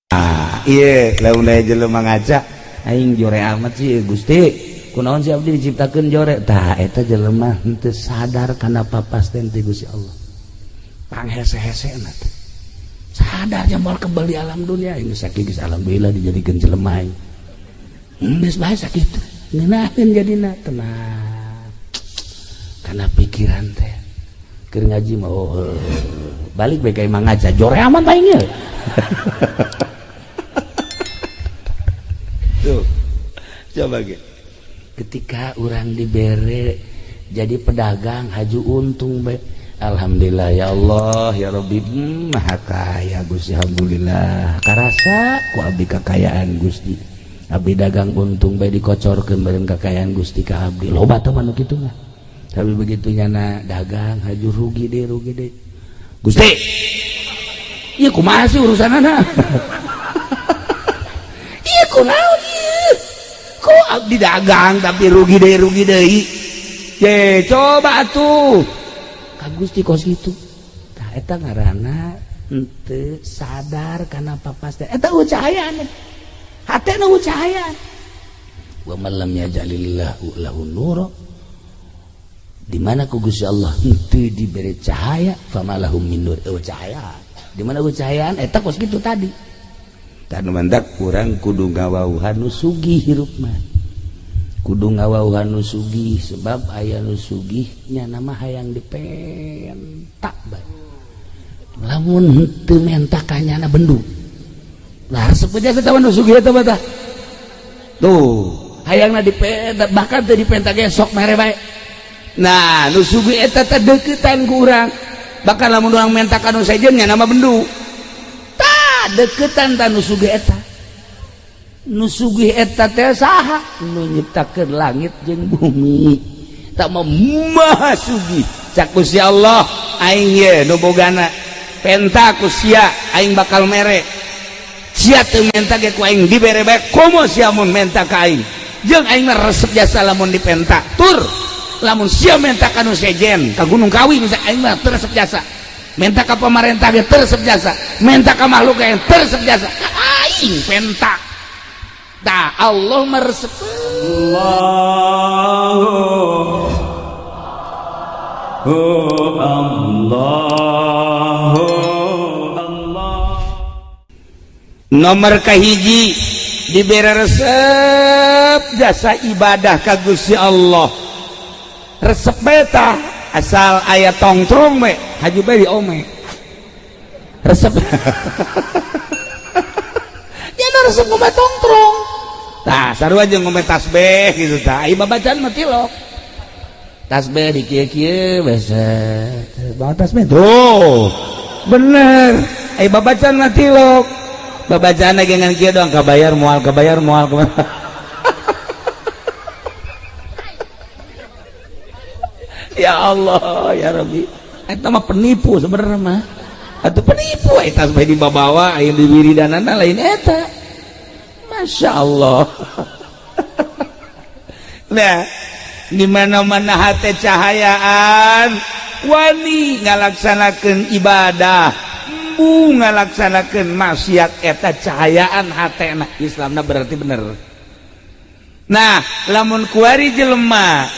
iya lamun aya jelema ngaca aing jore amat sih Gusti kunaon si abdi diciptakeun jore tah eta jelema henteu sadar kana papasten ti Gusti Allah panghese-hesena teh sadar jambal kembali alam dunia ini sakit geus alhamdulillah dijadikeun jelema aing geus bae sakitu ngeunaheun jadina tenang kana pikiran teh keur ngaji mah balik bae ka imang ngaca jore amat aing ye tuh coba ge ketika orang dibere jadi pedagang haju untung bae alhamdulillah ya Allah ya Rabbi maha kaya Gusti alhamdulillah karasa ku abdi kakayaan Gusti abdi dagang untung bae dikocorkeun bareng kakayaan Gusti ka abdi loba teh manu kitu mah tapi begitu nyana dagang haju rugi deh Gusti ieu kumaha sih urusanana ieu kunaon ieu kok abdi dagang tapi rugi deui ye coba atuh ka Gusti kos kitu tah eta ngaranna henteu sadar kana papas teh eta ucahayaan hatena ucahayaan wa man lam yaj'alillahu lahu nura di mana ku Gusti Allah henteu diberi cahaya famalahum min nur cahaya di mana cahayaan eta kos kitu tadi tanu mantak kurang kudu ngawauhan nu sugih hirup mah kudu ngawauhan nu sugih sebab aya nu sugih nya nama hayang dipentak bae lamun henteu mentak kanyana bendu lah resep aja eta nu sugih eta mah tah tuh hayangna dipentak bahkan teu dipentak esok mere bae nah nu sugih eta teh deukeutan ku urang bakal lamun urang mentak anu sejen nya nama bendu deketan tanu sugih eta nu sugih eta teh saha nu nyiptakeun langit jeung bumi tak maha sugih cak Gusti Allah aing ye nu bogana penta ku sia aing bakal mere sia teu menta ge ku aing dibere bae komo sia mun menta ka aing jeung aing mah resep jasa lamun dipenta tur lamun sia menta ka nu sejen ka Gunung Kawi misalnya aing mah teu resep jasa minta ke pemerintah ge tersep jasa minta ke makhluk yang tersep jasa aing pentak tak Allah meresep Allah nomor kahiji diberi resep jasa ibadah ka Gusti Allah resep beta asal aya tongtrong we haju bae diome resep ya resep ngombe tongtrong tah sarua jeung ngombe tasbih gitu tah ai babacaan mah tilok tasbih di kieu-kieu beset bawa tasbih tuh bener ai babacaan mah tilok babacaan ge ngan kieu doang kabayar moal ya Allah ya Rabbi eta mah penipu sebenarnya mah atuh penipu eta sampai dibawa aya di wiridanana lain eta Masya Allah nah di mana-mana hate cahayaan wani ngalaksanakeun ibadah embu ngalaksanakeun maksiat eta cahayaan hatena Islamna berarti bener nah lamun kuari jelema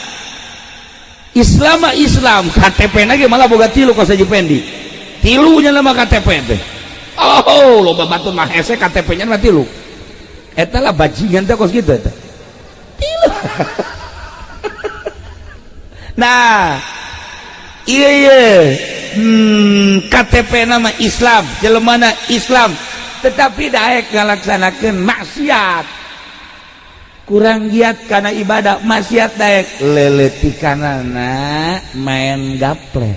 Islam KTP na malah boga tilu kos aja pendi tilunya nama KTP teh oh loba batun mah hese KTP nya mah tilu eta lah bajingan teh kos gitu eta tilu nah iya KTP nama Islam jelemana Islam tetapi daek ngalaksanakeun maksiat kurang giat karena ibadah maksiat daek leletikanana main gaple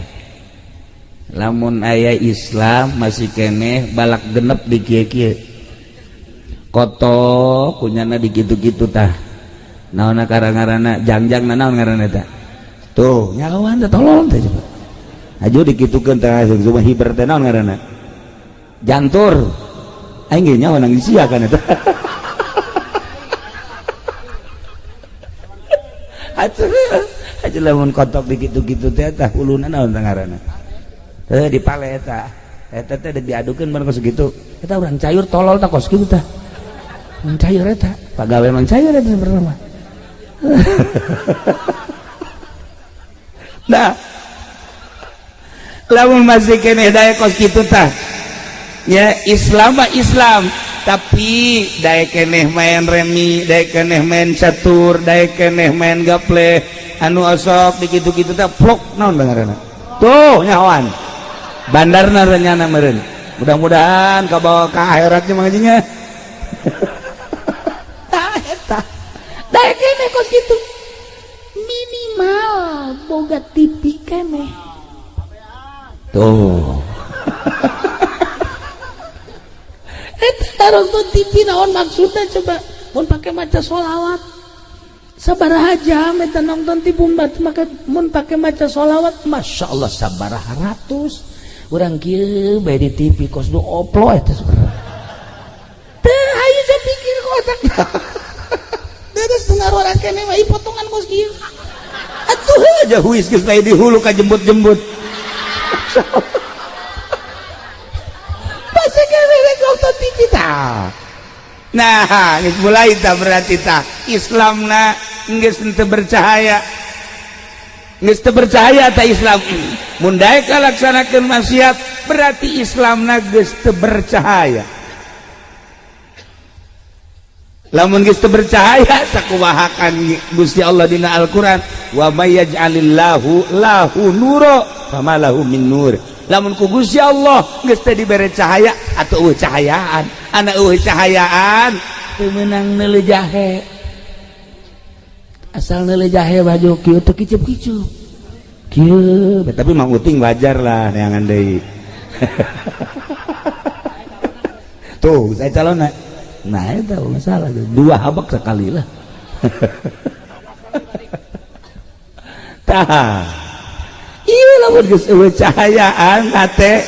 lamun aya Islam masih keneh balak genep di kieu-kieu koto kunyana di gitu-gitu tah naonna karangarana jangjang naon ngaranna tah tuh nyalawan teh tolong teh coba aju dikitukeun teh cuma hiber teh naon ngaranna jantur aing ge nyawa nang sia kana teh aja lamun kotok di gitu-gitu teh tah uluna naon ngaranna di pale eta eta teh diadukeun bareng kos gitu eta urang cayur tolol tah kos kitu tah cair eta pagawe man cair eta sebenarnya nah lamun masih keneh daya kos kitu tah ya Islam mah Islam tapi daya keneh main remi daya keneh main catur daya keneh main gaple anu osok dikitu-kitu teh plok naon dengaranna tuh nyahoan bandarna renyana meureun mudah-mudahan kabawa ka akhiratnya mangajinya tah eta daya keneh kos kitu minimal boga TV keneh tuh eta nonton TV naon maksudna coba mun pake maca sholawat sabaraha jam eta nonton TV maka mun pake maca sholawat Masya Allah sabaraha ratus urang kieu bae di TV kos nu oplo eta sabaraha teh hayu saya pikir ku otakna dedes dengar orang keneh mah potongan kos kieu atuh aja huis geus bae di hulu ka jembut-jembut pasti keneh nonton TV tah nah geus mulai tah berarti tah Islamna geus teu bercahaya geus teu bercahaya tah Islam mun daek kalaksanakeun maksiat berarti Islamna geus teu bercahaya lamun geus teu bercahaya sakumaha kan Gusti Allah dina Al-Qur'an wa may yaj'alillahu lahu nura fama lahu min nur lamun ku Gusti Allah geus teu dibere cahaya atuh eueuh cahayaan ana eueuh cahayaan teu meunang neuleuh jahe asal neuleuh jahe baju kieu teu kicup-kicup kieu tapi mang uting wajar lah neangan deui tuh saya calonna nah itu masalah dua habak sekali lah tah iya lamun geus eueuh cahayaan ate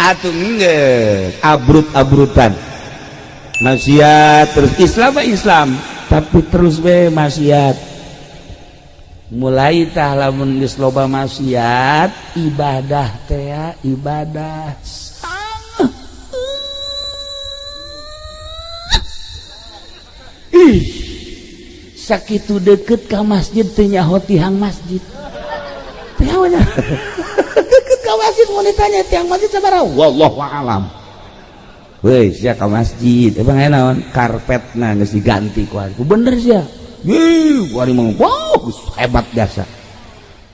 atuh geus abrut-abrutan maksiat terus Islam mah Islam tapi terus we maksiat mulai tah lamun geus loba maksiat ibadah teh ibadah ih sakitu deket ka masjid teu nyaho tihang masjid teh nya deket ka masjid mun ditanya tihang masjid sabaraha wallahu a'lam weh sia ka masjid emang naon karpetna geus diganti ku aku bener sia ih bari mah hebat biasa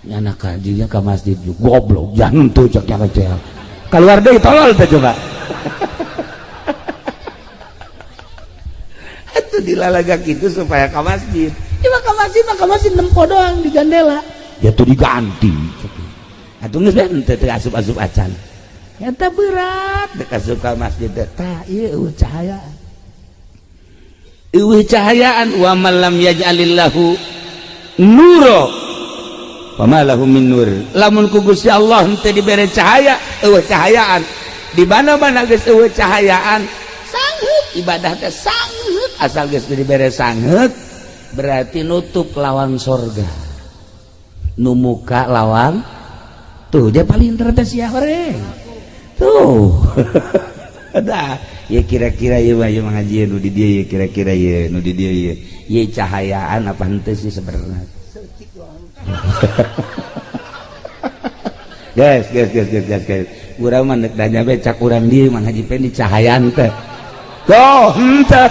nyana kajinya ka masjid juga goblok jangan tuh cek nya teh keluar deui tolol teh coba itu dilalaga gitu supaya ke masjid cuma ke masjid nempo doang di jendela ya tuh diganti atuh geus teu asup-asup acan eta berat dek asup ka masjid tah ieu eueuh cahayaan wa man lam yaj'alillahu nura wa ma lahu min nur lamun ku Gusti Allah henteu dibere cahaya eueuh cahayaan di mana-mana geus eueuh cahayaan sangheut ibadah teh sangheut asal geus dibere sangheut berarti nutup lawan sorga nu muka lawan tuh dia paling teh sia horeng tuh ada ya kira-kira ieu mah ngaji nu di dieu ya kira-kira ieu nu di dieu ieu cahayaan apa henteu sih sebenarnya guys urang mah neuk danya be cak urang dieu mah ngaji pe di cahayaan teh tuh henteu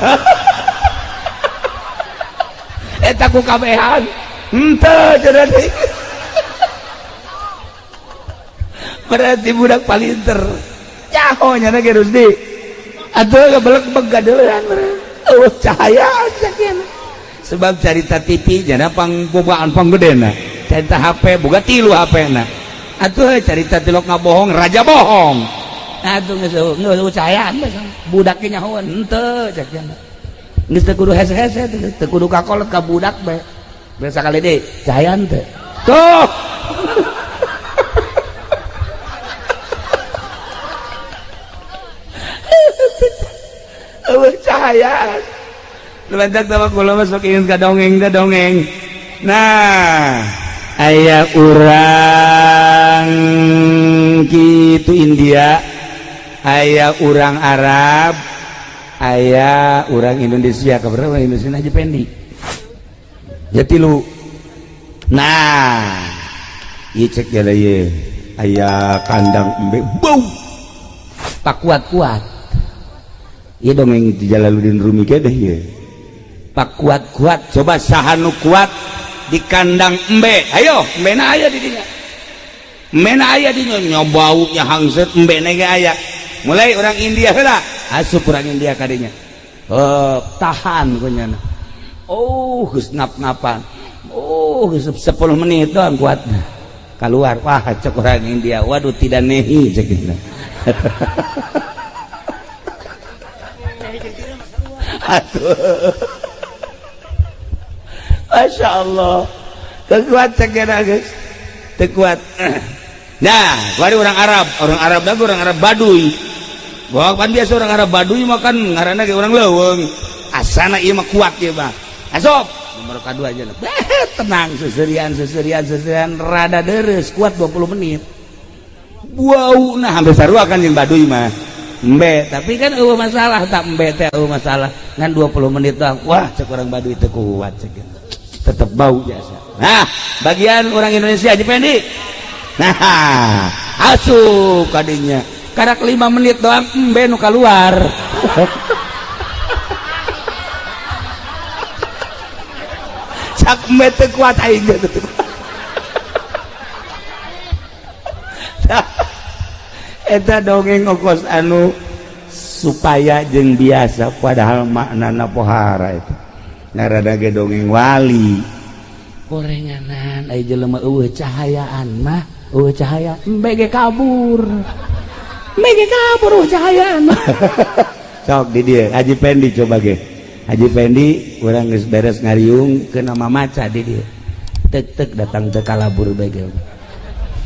eta ku kabehan henteu cenah deui berarti budak palinter nyaho nya ge Rusdi atuh gebelek begadeuhan eueuh cahayaan sakieu sebab carita TV jana pangbogaan panggedena carita HP boga 3 HP-na atuh carita tilok ngabohong raja bohong atuh geus eueuh cahayaan budak ge nyahoan henteu cek cenah geus teu kudu hese-hese teu kudu kakolot ka budak bae sakali deui cahayaan teh tuh cahayaan lebantak tawa kula masuk ingin ka dongeng nah aya urang kitu India aya orang Arab, aya orang Indonesia. Kabarna orang Indonesia Haji Pendi. Ya tilu. Nah, ieu cek ya ye. Aya kandang embe bau. Pak kuat-kuat. Ieu dongeng di Jalaluddin Rumi ge deh ieu. Pak kuat-kuat, coba saha nu kuat di kandang embe. Ayo, embena aya di dinya. Embena aya di dinya nyobaunya hangset embena ge aya. Mulai orang India heula, asup orang India ka dinya. Tahan kunyana. Oh, geus ngap-ngapan. Oh, geus 10 menit doang kuat. Keluar, wah cek orang India. Waduh tidak nehi cek kita. Aduh. Masya Allah, kekuat ceknya guys, kekuat. Nah, kemarin orang Arab lagi orang Arab Baduy. Wah, kan biasa orang Arab Baduy makan ngaranna kayak orang leuweung. Asana ieu mah kuat ieu mah. Asop, nomor kedua aja. Tenang, seserian, rada deres, kuat 20 menit. Wow, nah hampir sarua kan yang Baduy mah. Embe, tapi kan masalah tak embe teh masalah. Ngan 20 menit doang. Wah, cek orang Baduy teh kuat cek. Tetap bau jasa. Nah, bagian orang Indonesia Haji Pendi. Nah, asup kadinya. Karak 5 menit doang embe nu keluar. Cak embe teu kuat aing teh. Eta dongeng ongkos anu supaya jeung biasa padahal maknana pohara itu. Narada ge dongeng wali gorenganan aya jelema eueuh cahayaan mah eueuh cahaya embe ge kabur cahayaan mah. Sok di dieu Haji Pendi coba ge Haji Pendi urang geus beres ngariung ke nama maca di dieu tek datang teu kalabur bae ge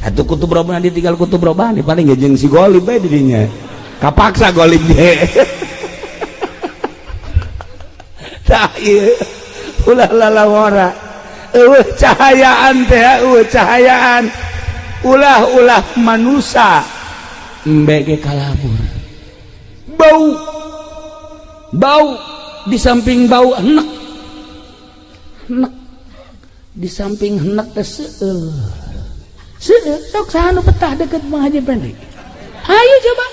atuh kutub robana ditinggal kutub robani paling ge jeung si Golib bae di dinya kapaksa Golib ge. Tah ieu ulah lalawara eueuh cahayaan teh cahayaan ulah manusia embe ge kalabur bau di samping bau enek di samping enek teh seueur sok saha nu betah deket Mang Haji Pendi ayo coba.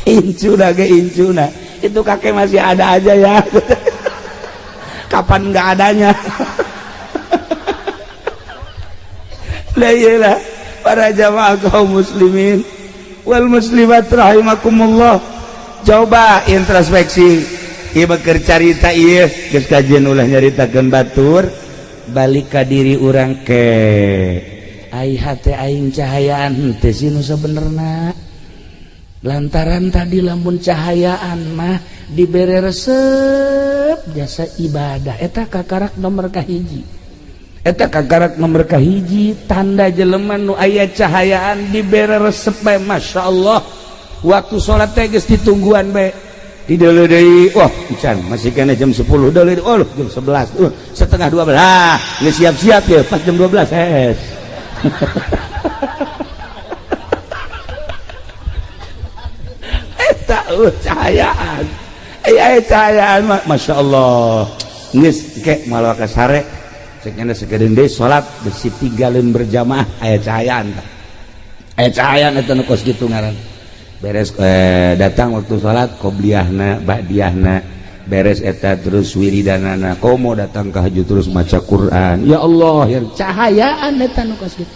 Incuna itu kakek masih ada aja ya. Kapan nggak adanya? Lah iyalah para jamaah kaum muslimin wal muslimat rahimakumullah, coba introspeksi ieu keur carita ieu geus kajian ulah nyaritakeun batur balik ka diri urang ke ai hate aing cahayaan henteu sih nu sabenerna. Lantaran tadi lamun cahayaan mah dibere resep jasa ibadah eta kakarak nomor kahiji tanda jelema nu aya cahayaan dibere resep bae masyaallah waktu salat teh geus ditungguan bae di deuleu deui wah can masih kena jam 10 deuleu oh jam 11 setengah 12 geus siap-siap ya pas jam 12 cahayaan cahayaan masya Allah geus kek malah ka sare cenah sakedeung deui salat besi tinggalin berjamaah aya cahayaan eta nu kos kitu ngaran beres datang waktu salat qobliyahna ba'diyahna beres eta terus wiridanana komo datang ka haju terus maca Quran ya Allah ya cahayaan eta nu kos kitu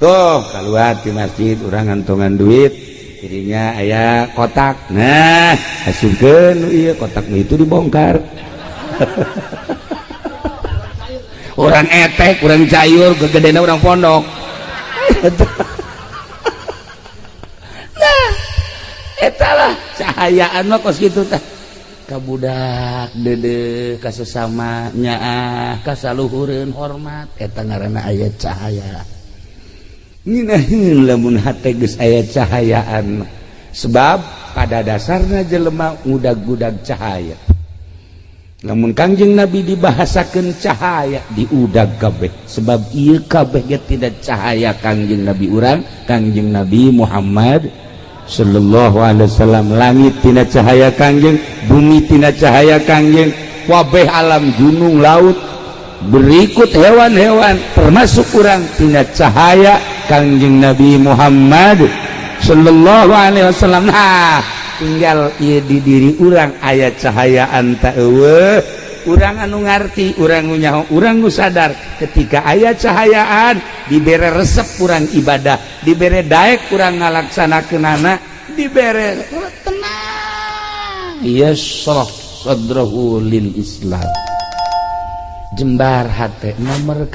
tuh kaluar di masjid urang ngantongan duit dirinya aya kotak nah asupkeun ieu kotak itu dibongkar. Orang etek orang cayur gegedena orang pondok. Nah eta lah cahayaan mah kos kitu tah ka budak deudeuh ka sesama nyaah ka saluhureun hormat eta ngaranna aya cahaya. Nginaheun lamun hate geus aya cahayaan sebab pada dasarnya jelema ngudag-gudag cahaya namun Kangjeng Nabi dibahasakan cahaya diudag kabeh sebab ieu kabeh ge tidak cahaya Kangjeng Nabi urang Kangjeng Nabi Muhammad sallallahu alaihi wasallam. Langit tina cahaya Kangjeng, bumi tina cahaya Kangjeng, kabeh alam gunung laut berikut hewan-hewan termasuk urang tina cahaya Kangjeng Nabi Muhammad sallallahu alaihi wasallam. Nah, tinggal ieu di diri urang aya cahayaan ta eueuh, urang anu ngarti, urang nu nyaho, urang nu sadar ketika aya cahayaan dibere resep urang ibadah, dibere daek urang ngalaksanakeunana, dibere tenang yashrah sadrahu lil Islam, jembar hate. Nomor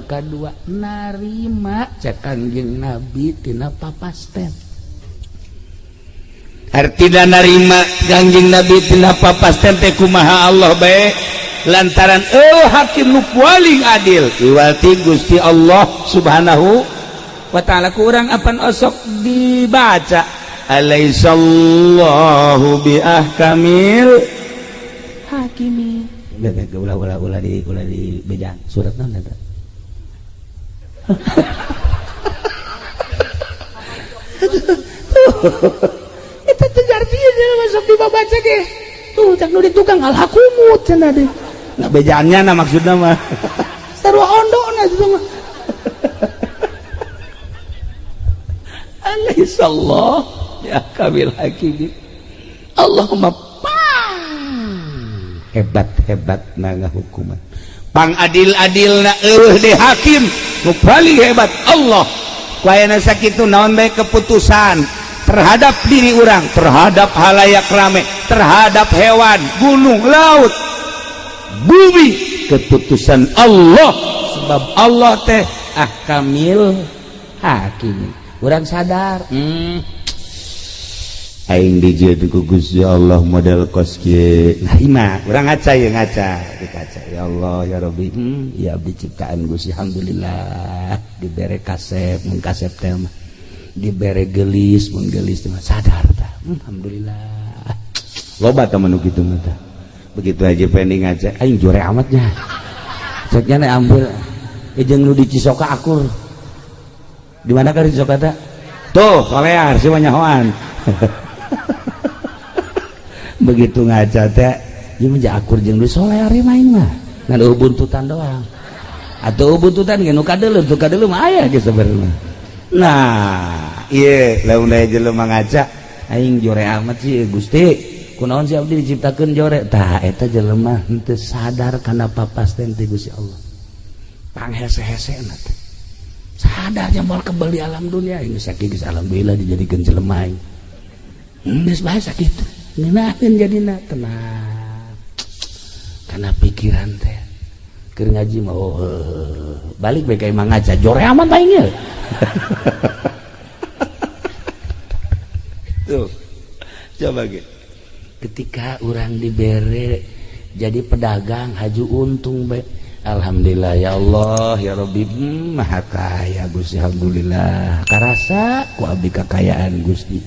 kedua narima cak Kangjeng Nabi tina papasten. Artina narima Kangjeng Nabi tina papasten teh kumaha Allah bae lantaran hakim nu paling adil iwati Gusti Allah Subhanahu wa taala. Ku urang apan osok dibaca alaisallahu bi ahkamil hakimin. Ulah di bejaan surat naon eta? Eta teh artinya masuk dibaca ge. Tuh cak nu ditukang alhakumut cenah deui. Nah bejaannya na maksudna mah. Sarua ondona itu mah. Alaihissallah ya kabil hakim. Allahumma hebat-hebat na ngahukuman. Pang adil-adilna eueuh di hakim nu paling hebat Allah. Ku aya sakitu naon bae keputusan terhadap diri orang, terhadap halayak rame, terhadap hewan, gunung, laut, bumi, keputusan Allah. Sebab Allah teh ahkamil hakim. Urang sadar aing dijieun ku Gusti Allah model kos kieu. Nah ima urang ngaca ya ngaca dikaca ya Allah ya Rabbi ya abdi ciptaan Gusti alhamdulillah dibere kasep mun kasep teh mah dibere gelis mun gelis mah sadar tah alhamdulillah loba tah manu kitu mah tah begitu aja pending ngaca aing jore amatnya cek nya ambil jeung nu di Cisoka akur di mana ka di Cisoka teh tuh kolear si nyahoan begitu ngaca teh ieu mah akur jeung nu solear main mah ngan ubuntutan doang atuh ubuntutan ge nu kadeuleuh tu kadeuleuh mah aya ge sabarna. Nah iya lamun aya jelema ngaca aing jore amat sih Gusti kunaon si abdi diciptakeun jore tah eta jelema henteu sadar kana papasten ti Gusti Allah panghese-hesena teh sadar moal kebal di alam dunia ini sakitu alhamdulillah dijadikeun jelema aing geus bae sakitu ngeunahkeun jadina tenang kana pikiran teh keur ngaji mah balik bae ka imang ngaca jore amat aing ye. Tuh coba gitu ketika orang dibere jadi pedagang haju untung baik alhamdulillah ya Allah ya Rabbi maha kaya Gusti alhamdulillah karasa ku abdi kakayaan Gusti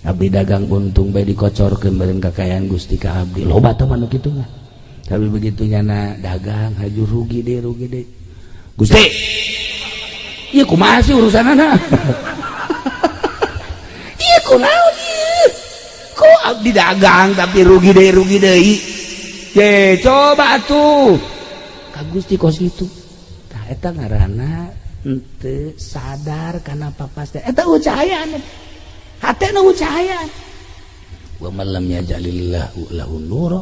abdi dagang untung baik dikocorkeun bareng kakayaan Gusti ka abdi loba teh manu kitu mah tapi begitunya na dagang haju rugi deh Gusti iya kumaha sih urusanana iya kunaon ieu kok abdi dagang tapi rugi deui ye coba atuh ka Gusti kos kitu tah eta ngaranna henteu sadar kana papas teh eta cahayaan hatena cahayaan wa man lam yajalillahu lahu nura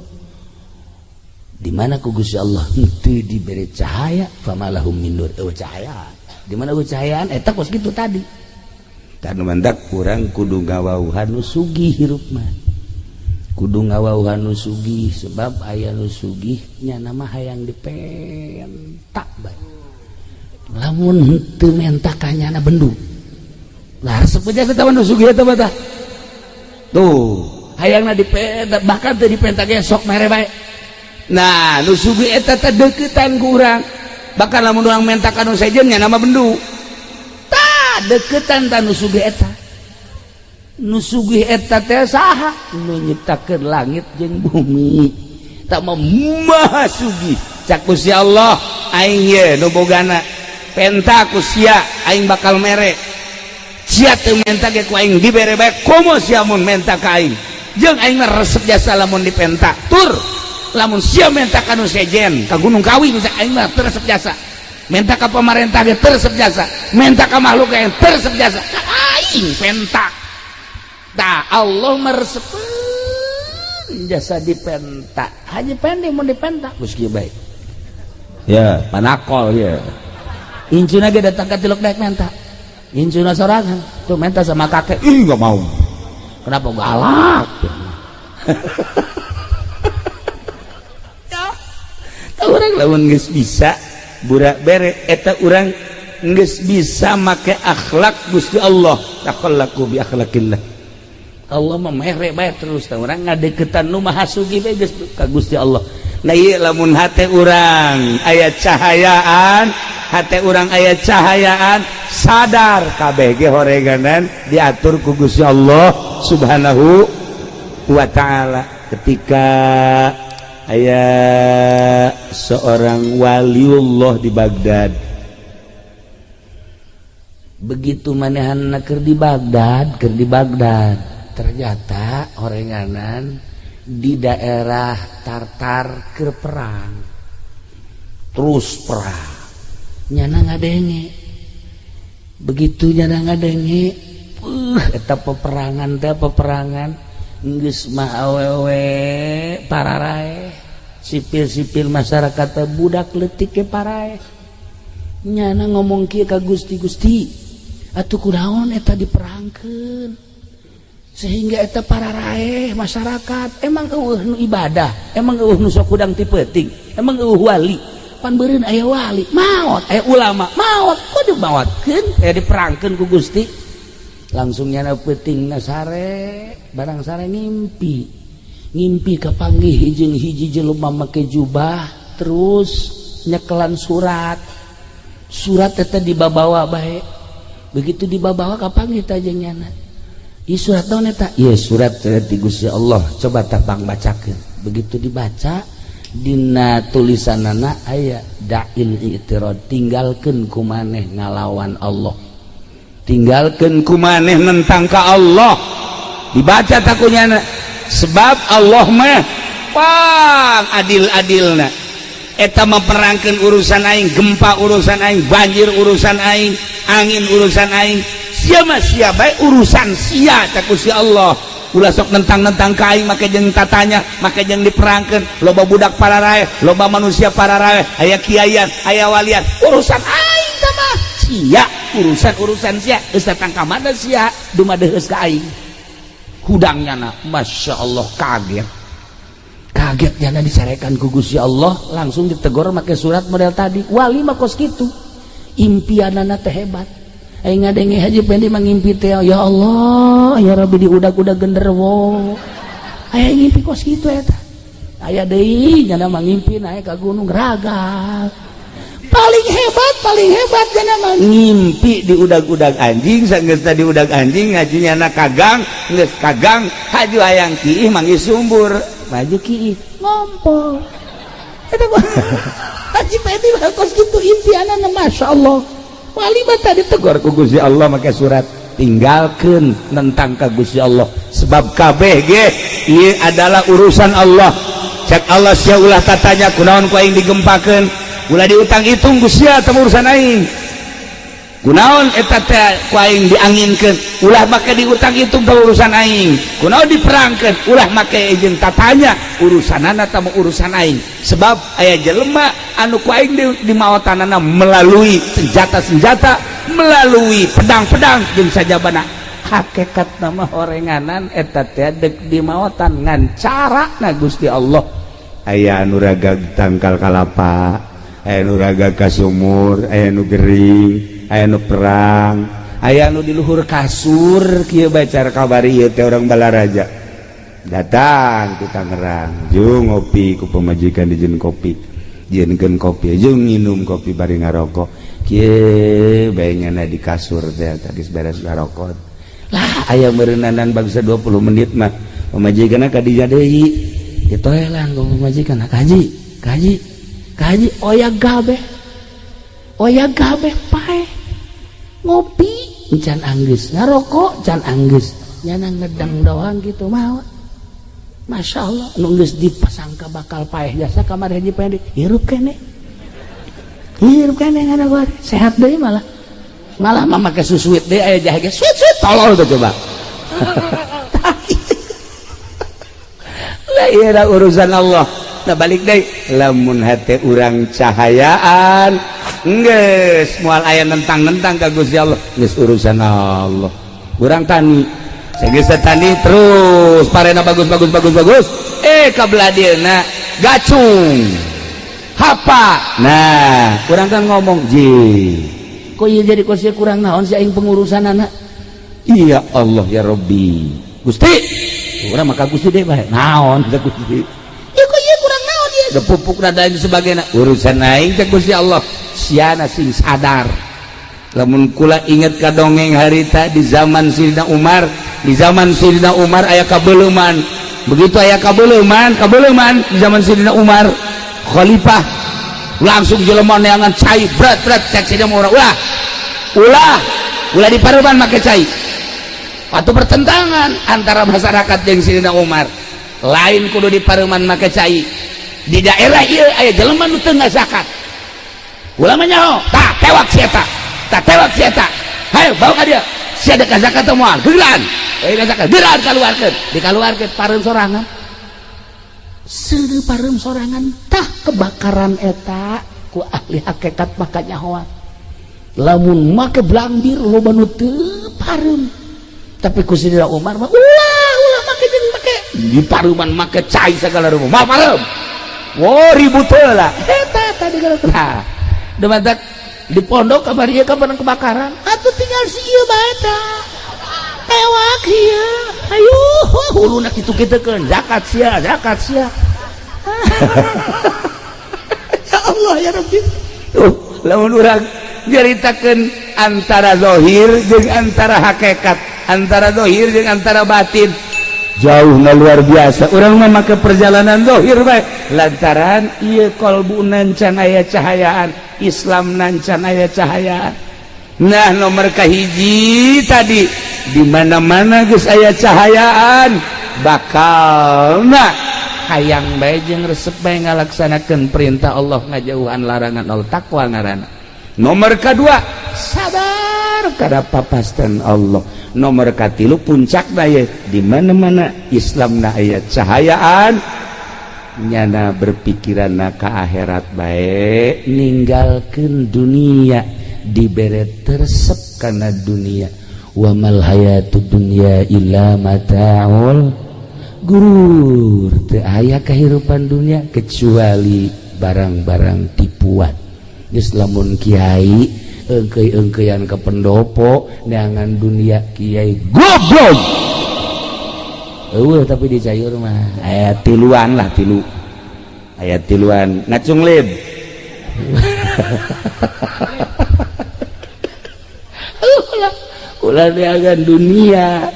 di mana ku Gusti Allah henteu diberi cahaya famalahum min nur cahayaan di mana cahayaan eta kos kitu tadi karena mandak kurang kudu ngawauhan nu sugih hirup mah kudu ngawauhan nu sugih sebab aya nu sugih nya nama hayang dipentak bae lamun henteu mentak kanyana bendu lah resep aja eta nu sugih eta mah tah tuh hayangna dipentak bahkan teu dipentak ge sok mere bae nah nu sugih eta teh deuketan ku urang bakal lamun urang mentak anu sejen nya nama bendu deketan tanu sugih eta nu sugih eta teh saha nu nyiptakeun langit jeung bumi tak mau maha sugi cak Gusti Allah aing ye nu bogana penta ku sia aing bakal mere sia teu menta ge ku aing dibere bae komo sia mun menta ka aing jeung aing mah resep jasa lamun dipenta tur lamun sia menta ka nu sejen ka Gunung Kawi bisa aing mah teu resep jasa menta ka pamarentah ge teu resep jasa menta ka makhluk ge teu resep jasa ka aing penta tah Allah meresepkeun jasa dipenta haji pendek mun dipenta geus kieu bae ya panakol ya incuna ge datang ka tiluk daek menta incuna sorangan tuh menta sama kakek ih nggak mau kenapa galak ya orang lamun geus bisa burak bere eta urang geus bisa make akhlak Gusti Allah takhallaku bi akhlaqillah Allah memere bae terus tah urang ngadeukeutan nu maha sugi bae geus ka Gusti Allah. Nah ieu lamun hate urang aya cahayaan, hate urang aya cahayaan, sadar kabeh ge horeganan diatur ku Gusti Allah Subhanahu wa taala. Ketika aya seorang waliullah di Baghdad. Begitu manehanna keur di Baghdad. Ternyata horenganan di daerah Tartar keur perang terus perang nyana ngadenge begitu nyana ngadenge eta peperangan geus mah awewe pararae sipil-sipil masyarakat budak leutik ke parae nyana ngomong kieu ka Gusti atuh kunaon eta diperangkeun sehingga eta para rae masyarakat emang eueuh nu ibadah emang eueuh nu sok udang ti peuting emang eueuh wali pan beureun aya wali maot aya ulama maot kudu maotkeun aya diperangkeun ku Gusti langsung nyana peutingna sare barang sare ngimpi kapanggih jeung hiji jelema make jubah terus nyekelan surat eta dibabawa bae begitu dibabawa kapanggih teh jeung nyana ieu surat naon eta? Ieu surat ti Gusti Allah. Coba tabang bacakeun. Begitu dibaca dina tulisanana aya da'il i'tirad, tinggalkeun ku maneh ngalawan Allah. Tinggalkeun ku maneh nentang ka Allah. Dibaca takunyana sebab Allah mah pang adil-adilna. Eta memperangkeun urusan aing, gempa urusan aing, banjir urusan aing, angin urusan aing. Sia bae urusan sia cak Gusti Allah ulah sok nentang-nentang ka aing make jeung tatanya make jeung diperangkeun loba budak pararae loba manusia pararae aya kiaian aya walian urusan aing teh mah sia urusan sia geus datang ka mana sia dumadeheus ka aing hudangnyana masyaallah kaget nyana disarekan ku Gusti Allah langsung ditegor make surat model tadi wali mah kos kitu impianana teh hebat aing ngadenge haji pendi mangimpi teh ya Allah ya Rabbi di udag-udag genderuwo aya ngimpi kos kitu eta aya deui nyana mangimpi naik ka gunung ragal paling hebat nyana mah ngimpi di udag-udag anjing sanggeus di udag anjing haji nyana kagang geus kagang haji hayang kiih manggi sumbur maju kiih ngompol eta haji pendi kos kitu impianana masyaallah wali mata ditegur ku Gusti Allah make surat tinggalkeun nentang ka Gusti Allah sebab kabeh ge ieu adalah urusan Allah cek Allah sia ulah tatanya kunaon ku aing digempakeun ulah diutang hitung Gusti teh urusan aing kunaon eta teh ku aing dianginkeun ulah make diutang hitung teh urusan aing kunaon diperangkeun ulah make jeung tatanya urusanana teh urusan aing sebab aya jelema anu ku aing di maotanana melalui senjata-senjata melalui pedang-pedang jeung sajabana hakikat nama horenganan eta teh deuk di maotan ngan carana Gusti Allah aya anu ragag tangkal kalapa aya anu ragag ka sumur aya anu gering aya nu perang aya nu di luhur kasur kieu bae cara kabari ieu teh urang Balaraja datang ku Tangerang jeung ngopi ku pamajikan dijieun kopi jieunkeun kopi jeung nginum kopi bari ngarokok kieu bae nyana di kasur teh tadi beres ngarokok lah aya meureunanan bangsa 20 menit mah pamajikanna ka dinya deui ditoelan ku majikan kaji oya gabe pae ngopi can anggeus ngarokok can anggeus nyana ngedang doang gitu mah. Masya Allah nunggus dipasangka bakal paeh jasa kamar haji pendek hirup kene ngana gua sehat deh malah mama ke susuit deh aya jahe suit tolol tuh coba. Lah iya urusan Allah. Nah balik deh lamun hati urang cahayaan geus moal aya nentang-nentang ka Gusti Allah geus urusan Allah. Urang tani Segesa tani terus parena bagus kabladilna gacung hapa. Nah kurang kan ngomong kok iya jadi kursi kurang naon si aing pengurusan anak. Iya Allah ya Rabbi Gusti urang maka Gusti deh bae naon teh Gusti ya kok iya kurang naon ya pupuk rada sebagainya urusan aing teh Gusti Allah siana sing sadar. Lamun kula inget ka dongeng harita di zaman Sayyidina Umar. Di zaman Sayyidina Umar aya kabeuleman. Begitu aya kabeuleman di zaman Sayyidina Umar khalifah langsung jelema neangan cai brat cek Sayyidina Umar ulah di paruban make cai. Waktu pertentangan antara masyarakat jeung Sayyidina Umar lain kudu di paruman make cai. Di daerah ieu aya jelema nu teu zakat. Ulama nyaho tah tewak si eta hayo bawa ka dia sia ada zakat teh moal gegeran zakat gegeran dikaluarkeun pareum sorangan seudeuh pareum sorangan tah kebakaran eta ku ahli hakikat maka nyahoan lamun make blambir loba nu teu pareum tapi ku Sayyidina Umar mah ulah make jeung make di paruman make cai sagala rupa moal pareum ribut heula eta tadi kana demantak di pondok kabar ieu kapan kebakaran atuh tinggal si ieu bae tah ewak ieu ayo huluna kitu-kitukeun zakat sia ya Allah ya Rabbi lamun urang nyaritakeun antara zahir jeung antara hakikat antara zahir jeung antara batin jauh luar biasa. Urang mah make perjalanan zahir bae lantaran ieu qalbuna can aya cahayaan Islam nancan aya cahayaan. Nah nomor kahiji tadi di mana-mana geus aya cahayaan bakalna hayang bae jeung resep bae ngalaksanakeun perintah Allah ngajauhan larangan Allah takwa ngaranna. Nomor kedua sabar kada papasten Allah. Nomor katilu puncakna ye di mana-mana Islamna aya cahayaan nyana berpikiranna ka akhirat bae ninggalkeun dunia dibere tersep kana dunia wa mal hayatud dunya illa mata'ul gurur teu aya kahirupan dunia kecuali barang-barang tipuan. Geus lamun kiai engkeuy-engkeuyan ke pendopo neangan dunia kiai goblok eueuh tapi di cayur mah aya tiluan ngacung lib ulah neangan dunia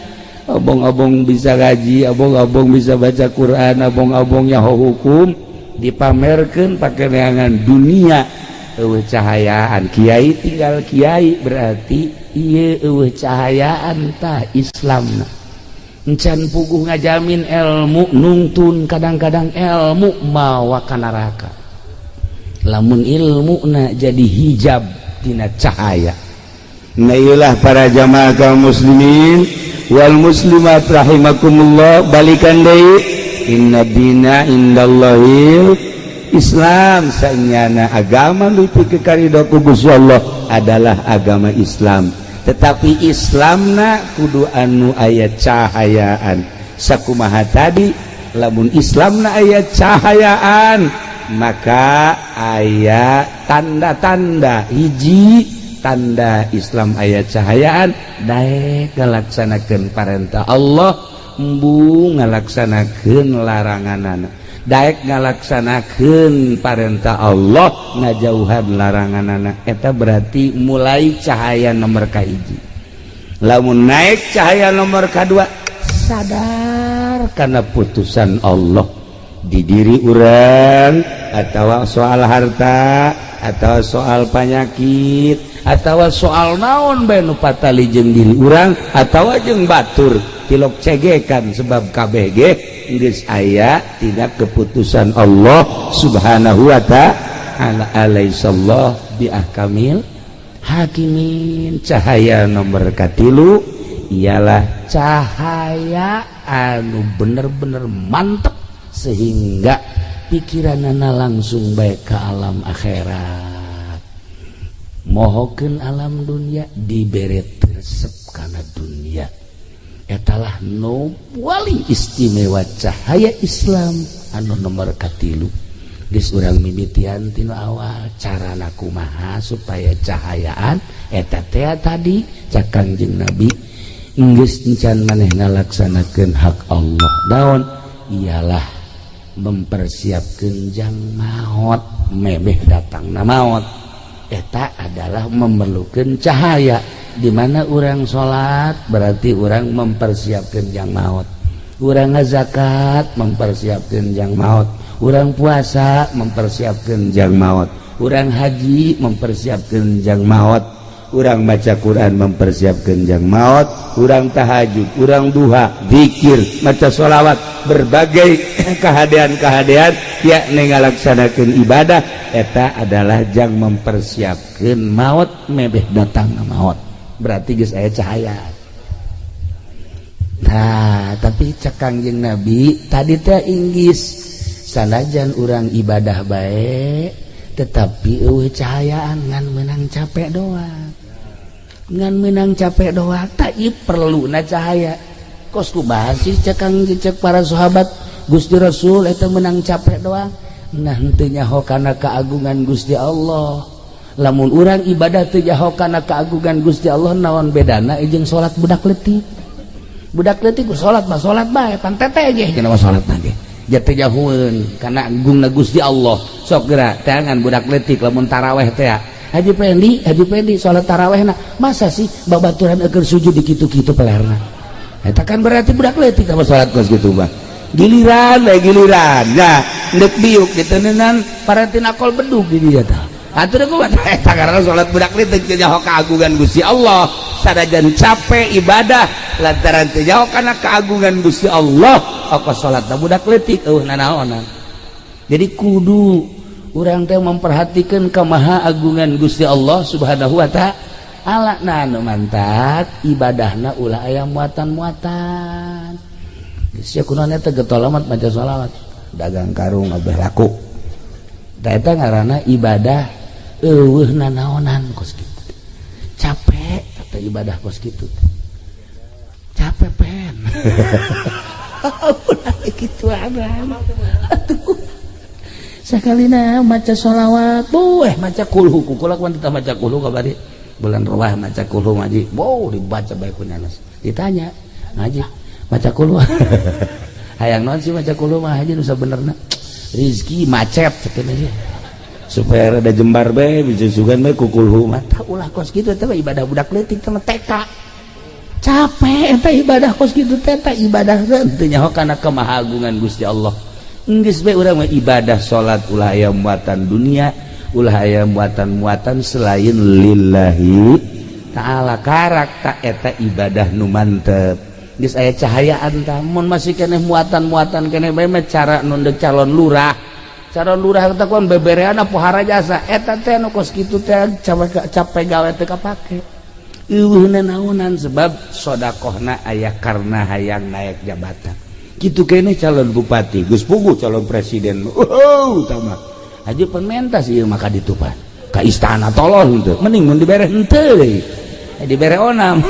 abong-abong bisa ngaji abong-abong bisa baca Quran abong-abong nyaho hukum dipamerkeun pake neangan dunia. Eueuh cahayaan kiai tinggal kiai berarti ieu eueuh cahayaan tah Islamna encan puguh ngajamin ilmu nungtun kadang-kadang ilmu mawa ka neraka lamun ilmuna jadi hijab tina cahaya. Nah iyalah para jamaah kaum muslimin wal muslimat rahimakumullah balikan deui inna dina indallahil Islam sanyana agama nupi kekaridho ku Gusti Allah adalah agama Islam tetapi Islamna kudu anu aya cahayaan sakumaha tadi lamun Islamna aya cahayaan maka aya tanda-tanda hiji tanda Islam aya cahayaan daek ngalaksanakeun parentah Allah embu ngalaksanakeun laranganana daek ngalaksanakeun parentah Allah ngajauhan laranganana eta berarti mulai cahaya nomor kahiji. Lamun naik cahaya nomor kedua sadar karena putusan Allah di diri urang atau soal harta atau soal penyakit atau soal naon bae nu patali jeung diri urang atau jeung batur tilok cegekan sebab kabeh ge geus aya tina keputusan Allah Subhanahu wa ta'ala. Alaihissallahu bi ahkamil hakimin. Cahaya nomor katilu ialah cahaya anu bener-bener mantep sehingga pikiranana langsung baik ke alam akhirat. Mohokeun alam dunia dibere resep kana dunia. Etalah nu paling istimewa cahaya Islam anu nomor katilu. Geus urang mimitian tinu awal carana kumaha supaya cahayaan eta teh tadi cak Kangjeng Nabi geus encan maneh ngalaksanakeun hak Allah daon ialah mempersiapkan jang maut mebeh datangna maut. Eta adalah memerlukan cahaya. Di mana orang sholat berarti orang mempersiapkan jang maut, orang ngazakat mempersiapkan jang maut, orang puasa mempersiapkan jang maut, orang haji mempersiapkan jang maut, orang baca Quran mempersiapkan jang maut, orang tahajud, orang duha, zikir, maca sholawat, berbagai kehadian-kehadian yakni ngalaksanakeun ibadah eta adalah jang mempersiapkan maut mebeh datangna maut. Berarti geus aya cahaya. Nah, tapi cak Kangjeng Nabi tadi teh inggis sanajan urang ibadah bae tetapi eueuh cahayaan ngan meunang capek doang. Ngan meunang capek doang tak perluna cahaya. Kos kumaha sih cek para sahabat Gusti Rasul eta meunang capek doang. Nah henteu nyaho kana keagungan Gusti Allah. Lamun urang ibadah teu nyaho kana keagungan Gusti Allah naon bedana jeung salat budak leutik. Budak leutik salat mah salat bae pan teteh ge cenah salat mah ge. Ja teu nyahoeun kana agungna Gusti Allah. Sok geura teangan budak leutik lamun tarawih teh Haji Pendi salat tarawihna masa sih babaturan keur sujud di kitu-kitu pelerna. Eta kan berarti budak leutik sama salat kos kitu mah. Giliran nah neuk biuk diteuneunnan parantina kol bedug di dieu tah. Atur aku eta karena salat budak leutik teu nyaho keagungan Gusti Allah sadajan capek ibadah lantaran teu nyaho kana keagungan Gusti Allah ongkos salatna budak leutik eueuh nanaonan. Jadi kudu urang teh memperhatikan kemaha agungan Gusti Allah Subhanahu wa ta'ala. Nah nu mantap ibadahna ulah aya muatan-muatan. Geus kunaon eta getolamat maca shalawat dagang karung abeh laku. Da eta ngaranna ibadah eueuh nanaonan kos kitu. Capek eta ibadah kos kitu. Capek pen. Ampun kitu abang. Atuh. Sakalina maca sholawat, maca kulhu, kukulak wanita maca kulhu kabari bulan rawah maca kulhu ngaji, dibaca bae ku nanas. Ditanya, ngaji maca kulhu. Hayang naon sih maca kulhu mah haji nu sabenerna? Rizki macet cenah ge. Supaya rada jembar bae bisa sugan bae ku kulhu mah. Tah ulah kos kitu teh ibadah budak leutik teh TK. Capek eta ibadah kos kitu teh ibadah teu nyaho kana kemahagungan Gusti Allah. Geus bae urang mah ibadah salat ulah aya muatan dunia, ulah aya muatan-muatan selain lillahi ta'ala. Karak tak eta ibadah nu mantep. Geus aya cahayaan tah mun masih keneh muatan-muatan keneh bae mah cara nu deuk calon lurah. Calon lurah teh kon bebereana pohara jasa eta teh nu kos kitu teh capek gawe teu kapake. Eueuh naonan sebab sedekahna aya karena hayang naik jabatan. Gitu kene calon bupati, Gus Pugu calon presiden. Tama. Haji penmentas ieu maka ditupan. Ka istana tolong henteu. Mending mun dibere henteu deui. Dibere onam.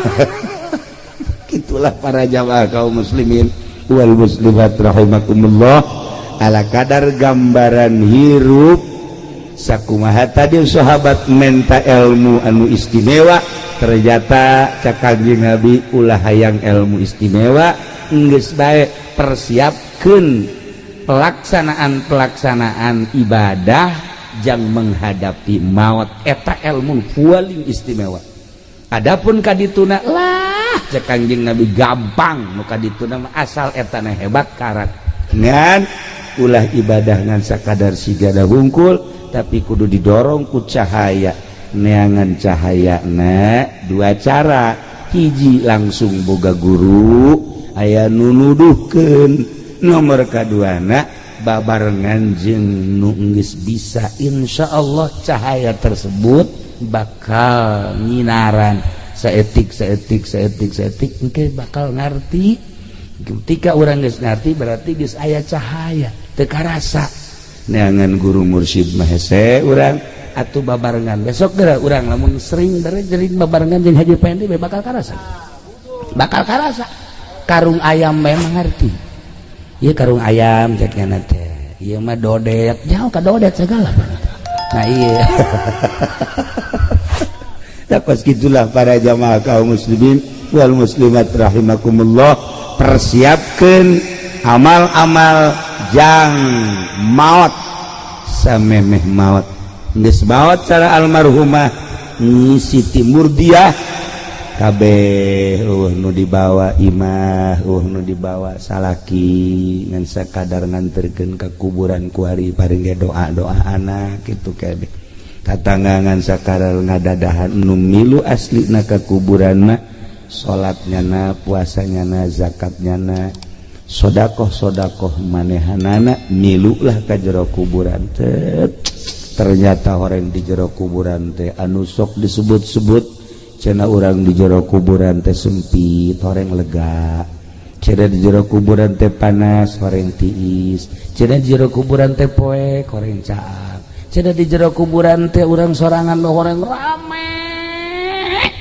Gitulah para jamaah kaum muslimin wal muslimat rahimakumullah. Ala kadar gambaran hirup sakumaha tadi sahabat menta ilmu anu istimewa ternyata cak Kangjeng Nabi ulah hayang ilmu istimewa geus bae persiapkan pelaksanaan ibadah jang menghadapi maut eta ilmu paling istimewa. Adapun kadituna lah cek Kangjeng Nabi gampang nu kadituna asal etana hebat karat ngan ulah ibadah ngan sakadar sigana hungkul tapi kudu didorong ku cahaya neangan cahaya dua cara hiji langsung boga guru aya nunuduhkeun nomor kaduana babarengan jeung nu geus bisa insyaallah cahaya tersebut bakal nyinaran saetik engke bakal ngarti ketika orang geus ngarti berarti geus aya cahaya teu karasa neangan guru mursyid mah hese urang atuh babarengan besok geura urang lamun sering jeung babarengan jeung Haji Pendi bakal karasa karung ayam memang ngarti ieu karung ayam cekna teh ieu mah dodet jauh ka dodet segala nah iya dapat gitulah para jamaah kaum muslimin wal muslimat rahimakumullah persiapkan amal-amal jang maut samemeh maut geus maut cara almarhumah Siti Murdiah kabeh nu dibawa imah nu dibawa salaki ngan sakadar nganterkeun ka kuburan ku hari paring doa-doa anak kitu kabeh tatanggangan sakadar ngadadahan nu milu aslina ka kuburan mah salatnyana puasanyana zakatnyana sodakoh manehanana milulah ka jero kuburan teh ternyata orang di jero kuburan teh anu sok disebut-sebut cenah urang di jero kuburan teh sempit horeng lega cenah di jero kuburan teh panas horeng tiis cenah di jero kuburan teh poek horeng caang cenah di jero kuburan teh urang sorangan horeng rame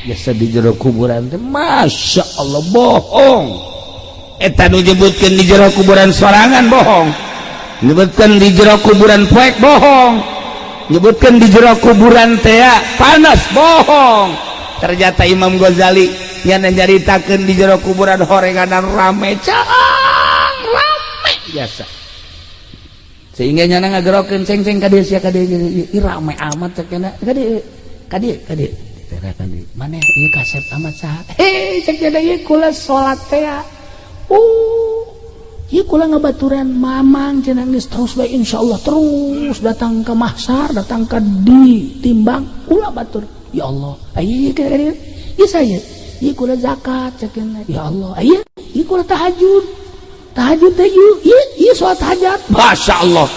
biasa di jero kuburan teh masya Allah bohong eta nu nyebutkeun di jero kuburan sorangan bohong nyebutkeun di jero kuburan poek bohong nyebutkeun di jero kuburan teh panas bohong ternyata Imam Ghazali yang nyaritakeun di jero kuburan horenganan rame caang rame biasa sehingga nyana ngagerokeun ceng-ceng ka dieu sia ka dieu rame amat cek cenah ka dieu maneh ieu kaset amat saha cek cenah ieu kula salat teh ieu kula ngabaturan mamang cenah geus terus bae insyaallah terus datang ke mahsyar datang ka ditimbang kula batur ya Allah ieu ieu saya ieu kula zakat cekeun ya Allah ieu kula tahajud teh ieu salat hajat masyaallah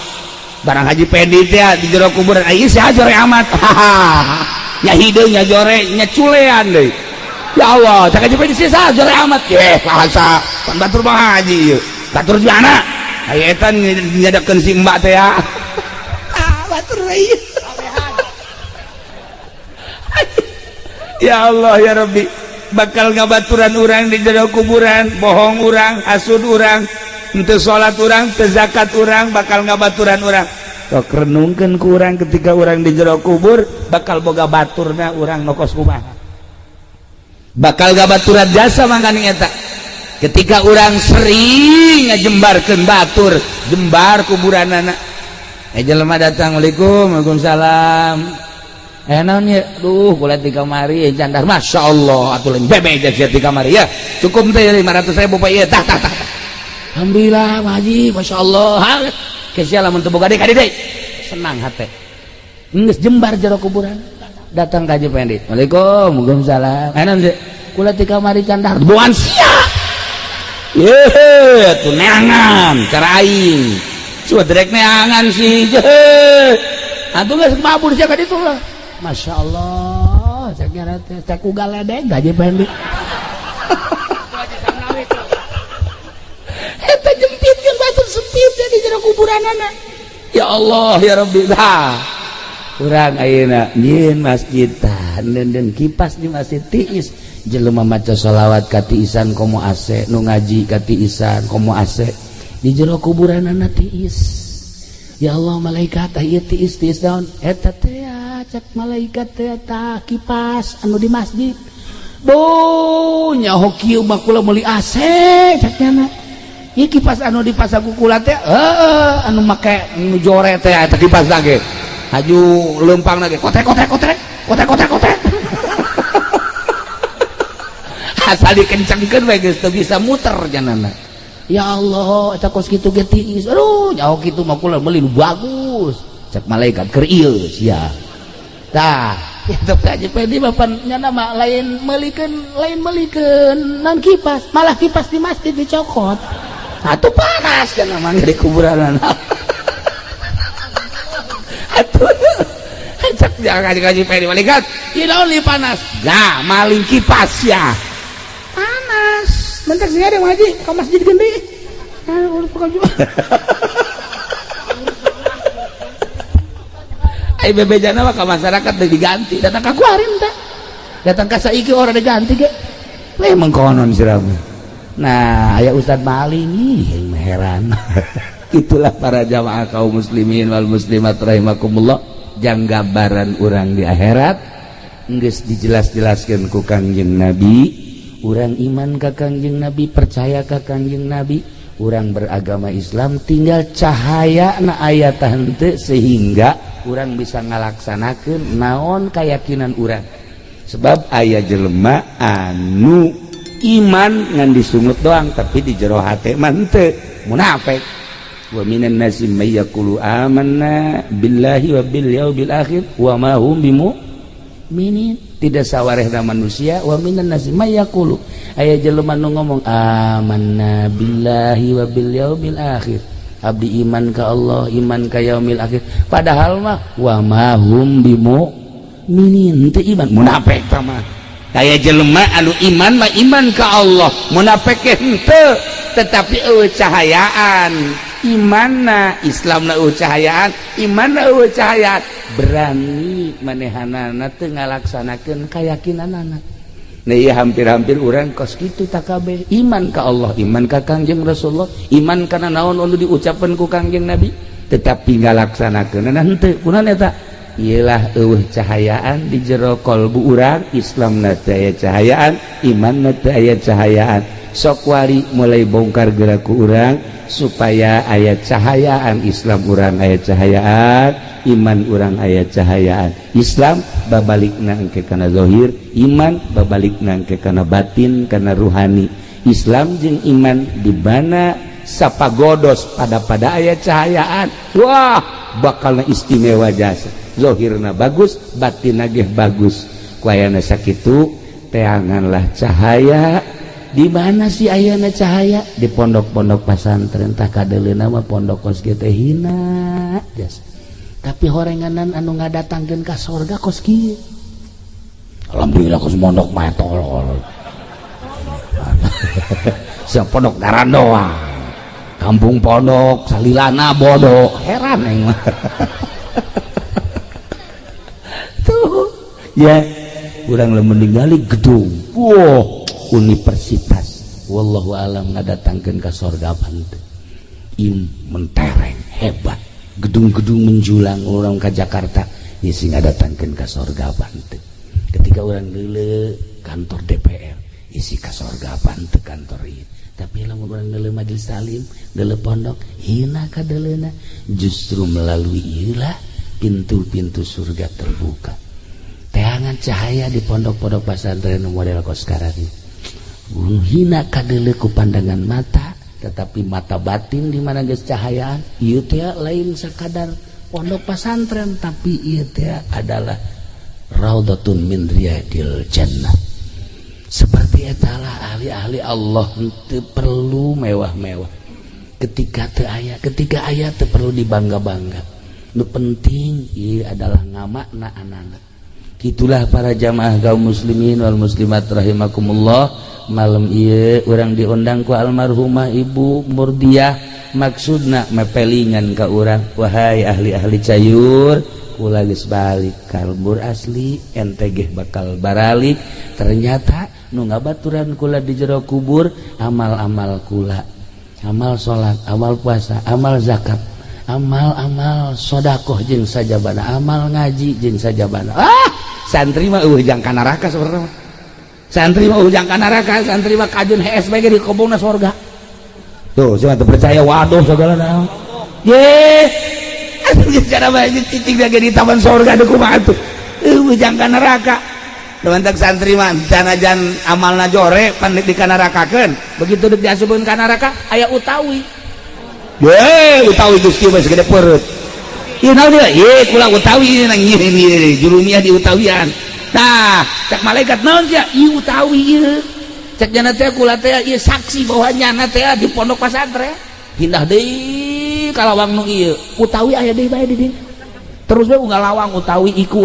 barang Haji Pendi teh di jero kuburan ieu saha jore amat nya hideung nya jore nya culean deui ya Allah cak Haji Pendi saha jore amat bahasa pan batur mah haji ieu batur jana aya eta nyadakeun si mbak teh batur ieu ya Allah ya Rabbi bakal ngabaturan urang di jero kuburan bohong urang asud urang henteu salat urang teu zakat urang bakal ngabaturan urang sok renungkeun ku urang ketika urang di jero kubur bakal boga baturna urang nokos kumaha bakal ngabaturan jasa mangkani eta ketika urang sering ngajembarkeun batur jembar kuburanana jelema datang Waalaikumsalam naon ya duh kulit di kamari jandar masya Allah atuh lain bebe aja di kamari ya cukup teh 500.000 Pak ieu tah alhamdulillah Pak Haji masya Allah kesia lamun teu boga deui senang hate geus jembar jero kuburan datang ka Haji Pendi Waalaikumsalam naon teh kulit di kamari jandar boan sia yeuh tuh neangan cara aing coba direk neangan sih atuh geus mabur sia ka ditu lah masya Allah cek ugal ledeg Haji Pendi eta jempitkeun batur sempit di jero kuburanana ya Allah ya Rabbi urang ayeuna nyieun masjid dan kipas di masjid tiis jelema maca sholawat ka tiisan komo ase nu ngaji ka tiisan komo ase di jero kuburanana tiis ya Allah malaikat ieu tiis daun eta teh cek malaikat teh tah kipas anu di masjid boh nyaho kieu mah kula meuli AC cekna ieu kipas anu dipasaku kula teh anu make nu jore teh eta kipas lagi haju leumpang lagi kotek asal dikencengkeun we geus teu bisa muter janana ya Allah eta kos kitu ge tiis aduh nyaho kitu mah kula meuli nu bagus cek malaikat keur ieu sia tah itu kaji pedi bapan nyana mah lain melikeun non kipas malah kipas di masjid dicokot atuh panas jangan mangga di kuburan atuh cek jangan kaji pedi malaikat ieu naon li panas nah maling kipas ya panas mentek sih ada ngaji ke masjid gede ai bebejana mah ka masyarakat teh diganti datang ka kuarin teh datang ka saiki orang diganti ge emang konon sirah nah aya Ustad Maling ih heran itulah para jamaah kaum muslimin wal muslimat rahimakumullah jang gambaran urang di akhirat geus dijelas-jelaskeun ku Kangjeng Nabi urang iman ka Kangjeng Nabi percaya ka Kangjeng Nabi urang beragama Islam tinggal cahaya na ayat henteu sehingga urang bisa ngalaksanakeun naon keyakinan urang sebab aya jelema anu iman ngan disungut doang tapi di jero hate mah henteu munafik wa minan nasi may yaqulu amanna billahi wa bil yaumil akhir wa ma hum bimu'minin tidak sawarehna manusia wa minan nasi may yaqulu aya jelema nu ngomong amanna billahi wa bil yaumil akhir abdi iman ka Allah iman ka yaumil akhir padahal mah wa ma hum bimu'minin teu iman munafik mah kaya jelema anu iman mah iman ka Allah munafik henteu tetapi eueuh cahayaan imanna Islamna eueuh cahayaan imanna eueuh cahayaan berani manehanana teu ngalaksanakeun kayakinanana nah iya hampir-hampir urang kos kitu takabeh iman ka Allah iman ka Kangjeng Rasulullah iman kana naon anu diucapkeun ku Kangjeng Nabi tetapi ngalaksanakeunna henteu kunaon eta iyalah eueuh cahayaan di jero kalbu urang Islamna teu aya cahayaan imanna teu aya cahayaan sok wari mulai bongkar gerak ku urang supaya aya cahayaan Islam urang aya cahayaan iman urang aya cahayaan Islam babalikna engke kana zahir iman babalikna engke kana batin kana ruhani Islam jeung iman dibana sapagodos pada aya cahayaan wah bakalna istimewa jasa zahirna bagus batinna ge bagus kuayana sakitu teanganlah cahaya di mana sih ayana cahaya di pondok-pondok pesantren tah kadeleuna mah pondok kos ge teh hina jasa tapi horenganan anu ngadatangkeun ka sorga kos kieu alhamdulillah kos mondok mah tolol sia pondok daran doang kampung pondok salilana bodoh heran aing mah tuh ya urang lamun ningali gedung wow universitas wallahu alam ngadatangkeun ka sorga panteu mentereng hebat gedung-gedung menjulang orang ke Jakarta ya sing ngadatangkeun ka sorga panteu ketika orang geuleuh kantor DPR isi ka sorga panteu kantor ieu tapi lamun urang geuleuh majelis talim geuleuh pondok hina kadeleuna justru melalui ieu lah pintu-pintu surga terbuka teangan cahaya di pondok-pondok pesantren model kos sekarang ini hina kadeleuk ku pandangan mata tetapi mata batin di mana geus cahayaan ieu teh lain sakadar pondok pesantren tapi ieu teh adalah raudhatun min riyadil jannah seperti eta lah ahli-ahli Allah teu perlu mewah-mewah ketika aya teu perlu dibangga-bangga nu penting ieu adalah ngamakna anak-anak itulah para jamaah kaum muslimin wal muslimat rahimakumullah malam ieu urang diundang ku almarhumah Ibu Murdiah maksudna mepelingan ka urang wahai ahli-ahli cayur kula geus balik kalbur asli ente ge bakal baralik ternyata nu ngabaturan kula di jero kubur amal-amal kula amal salat amal puasa amal zakat amal-amal sedekah jeung sajabana amal ngaji jeung sajabana santri mah eueuh jang ka neraka saudara santri mah ujang ka neraka santri mah kajun HSB ge di kobongna surga tuh siapa teu percaya waduh segala naon ye atuh cara bae cicing ge di taman surga teh kumaha atuh ujang ka neraka teman-teman santri mah janajan amalna jore pan dikanarakakeun begitu diasupkeun ka neraka aya utawi ye utawi Gusti mah segede perut ieu naon dia ye kula utawi nang ieu jurumiah di utawian nah cek malaikat naon sia ieu utawi ieu cek jana teh kula teh ieu saksi bahwa nyana teh di pondok pesantren hindah deui ka lawang nu ieu utawi aya deui bae di dieu terus we unggal lawang utawi iku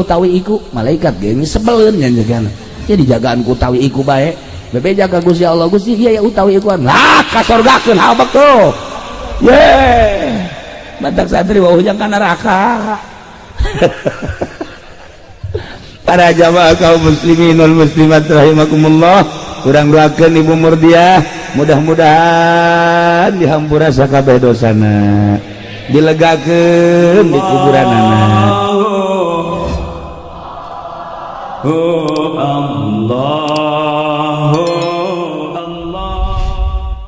malaikat ge sebeleun nya jagaan ya dijagaan ku utawi iku bae bebe jaga Gusti Allah Gusti ieu ya utawi ikuan lah ka sorgakeun habek tuh ye badak santri wah ujang ka neraka para jamaah kaum muslimin wal muslimat rahimakumullah urang doakeun Ibu Murdiah mudah-mudahan dihampura sakabeh dosana dilegakeun di kuburanana Allah